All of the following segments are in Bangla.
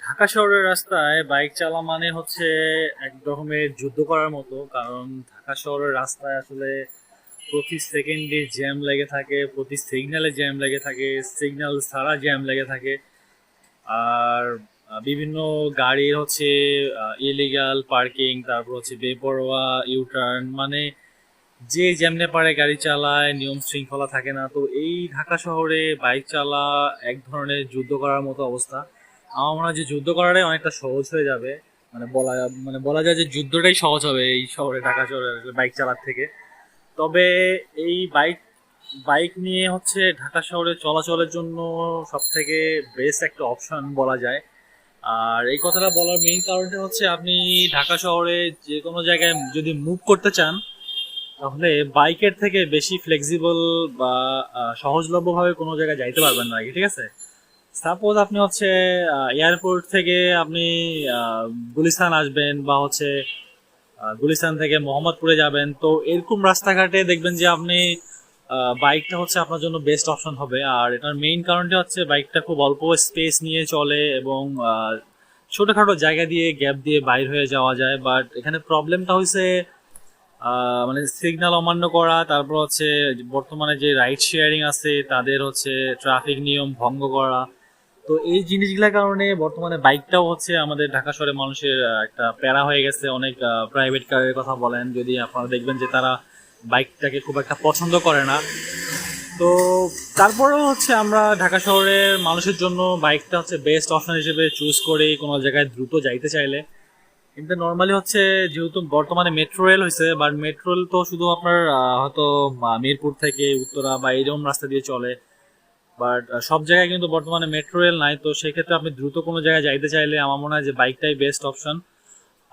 ঢাকা শহরের রাস্তায় বাইক চালা মানে হচ্ছে এক রকমের যুদ্ধ করার মতো। কারণ ঢাকা শহরের রাস্তায় আসলে প্রতি সেকেন্ডে জ্যাম লেগে থাকে, প্রতি সিগন্যালে জ্যাম লেগে থাকে, সিগন্যাল ছাড়া জ্যাম লেগে থাকে। আর বিভিন্ন গাড়ির হচ্ছে ইলিগাল পার্কিং, তারপর হচ্ছে বেপরোয়া ইউটার্ন, মানে যে যেমনে পারে গাড়ি চালায়, নিয়ম শৃঙ্খলা থাকে না। তো এই ঢাকা শহরে বাইক চালা এক ধরনের যুদ্ধ করার মতো অবস্থা। আমার মনে হয় যে যুদ্ধ করাটাই অনেকটা সহজ হয়ে যাবে। মানে বলা যায় যে যুদ্ধটাই সহজ হবে এই শহরে, ঢাকা শহরে বাইক চালার থেকে। তবে এই বাইক বাইক নিয়ে হচ্ছে ঢাকা শহরে চলাচলের জন্য সব থেকে বেস্ট একটা অপশন বলা যায়। আর এই কথাটা বলার মেইন কারণটা হচ্ছে আপনি ঢাকা শহরে যে কোনো জায়গায় যদি মুভ করতে চান, তাহলে বাইকের থেকে বেশি ফ্লেক্সিবল বা সহজলভ্যভাবে কোনো জায়গায় যাইতে পারবেন না আর কি, ঠিক আছে? সাপোজ আপনি হচ্ছে এয়ারপোর্ট থেকে আপনি আহ, গুলিস্তান আসবেন, বা হচ্ছে গুলিস্তান থেকে মোহাম্মদপুরে যাবেন, তো এরকম রাস্তাঘাটে দেখবেন যে আপনি বাইকটা হচ্ছে আপনার জন্য বেস্ট অপশন হবে। আর এটার মেইন কারণটা হচ্ছে বাইকটা খুব অল্প স্পেস নিয়ে চলে, এবং ছোটখাটো জায়গা দিয়ে গ্যাপ দিয়ে বাইর হয়ে যাওয়া যায়। বাট এখানে প্রবলেমটা হয়েছে মানে সিগন্যাল অমান্য করা, তারপর হচ্ছে বর্তমানে যে রাইড শেয়ারিং আছে তাদের হচ্ছে ট্রাফিক নিয়ম ভঙ্গ করা। তো এই জিনিসগুলোর কারণে বর্তমানে বাইকটাও হচ্ছে আমাদের ঢাকা শহরে মানুষের একটা প্যারা হয়ে গেছে। অনেক প্রাইভেট কারের কথা বলেন, যদি আপনারা দেখবেন যে তারা বাইকটাকে খুব একটা পছন্দ করে না। তো তারপরেও হচ্ছে আমরা ঢাকা শহরের মানুষের জন্য বাইকটা হচ্ছে বেস্ট অপশন হিসেবে চুজ করি কোনো জায়গায় দ্রুত যাইতে চাইলে। কিন্তু নর্মালি হচ্ছে, যেহেতু বর্তমানে মেট্রো রেল হয়েছে, বাট মেট্রো রেল তো শুধু আপনার হয়তো মিরপুর থেকে উত্তরা বা এইরকম রাস্তা দিয়ে চলে। বাট সব জায়গায় কিন্তু বর্তমানে মেট্রো রেল নাই। তো সেক্ষেত্রে আপনি দ্রুত কোনো জায়গায় যাইতে চাইলে আমার মনে হয় যে বাইকটাই বেস্ট অপশন।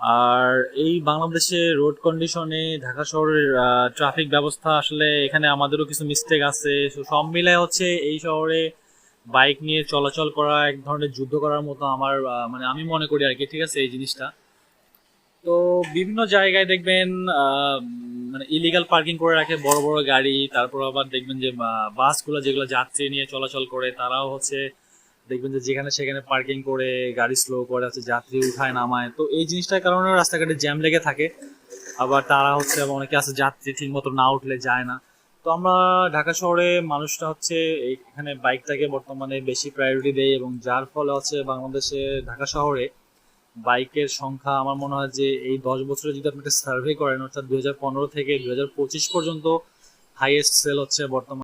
আর এই বাংলাদেশে রোড কন্ডিশনে ঢাকা শহরের ট্রাফিক ব্যবস্থা, আসলে এখানে আমাদেরও কিছু মিস্টেক আছে। তো সব মিলায় হচ্ছে এই শহরে বাইক নিয়ে চলাচল করা এক ধরনের যুদ্ধ করার মতো আমার মানে আমি মনে করি আর কি, ঠিক আছে এই জিনিসটা। তো বিভিন্ন জায়গায় দেখবেন মানে ইলিগাল পার্কিং করে রাখে বড় বড় গাড়ি। তারপর আবার দেখবেন যে বাসগুলো যেগুলো যাত্রী নিয়ে চলাচল করে, তারাও হচ্ছে দেখবেন যে যেখানে সেখানে পার্কিং করে গাড়ি স্লো করে হচ্ছে যাত্রী উঠায় নামায়। তো এই জিনিসটার কারণে রাস্তাঘাটে জ্যাম লেগে থাকে। আবার তারা হচ্ছে, আবার অনেকে আছে যাত্রী ঠিক মতো না উঠলে যায় না। তো আমরা ঢাকা শহরে মানুষটা হচ্ছে এখানে বাইকটাকে বর্তমানে বেশি প্রায়োরিটি দেয়, এবং যার ফলে হচ্ছে বাংলাদেশে ঢাকা শহরে বাইকের সংখ্যা আমার মনে হয় যে এই 10 বছরে যদি আপনি একটা সার্ভে করেন, অর্থাৎ 2015 থেকে 2025 পর্যন্ত হাইয়েস্ট সেল হচ্ছে বর্তমানে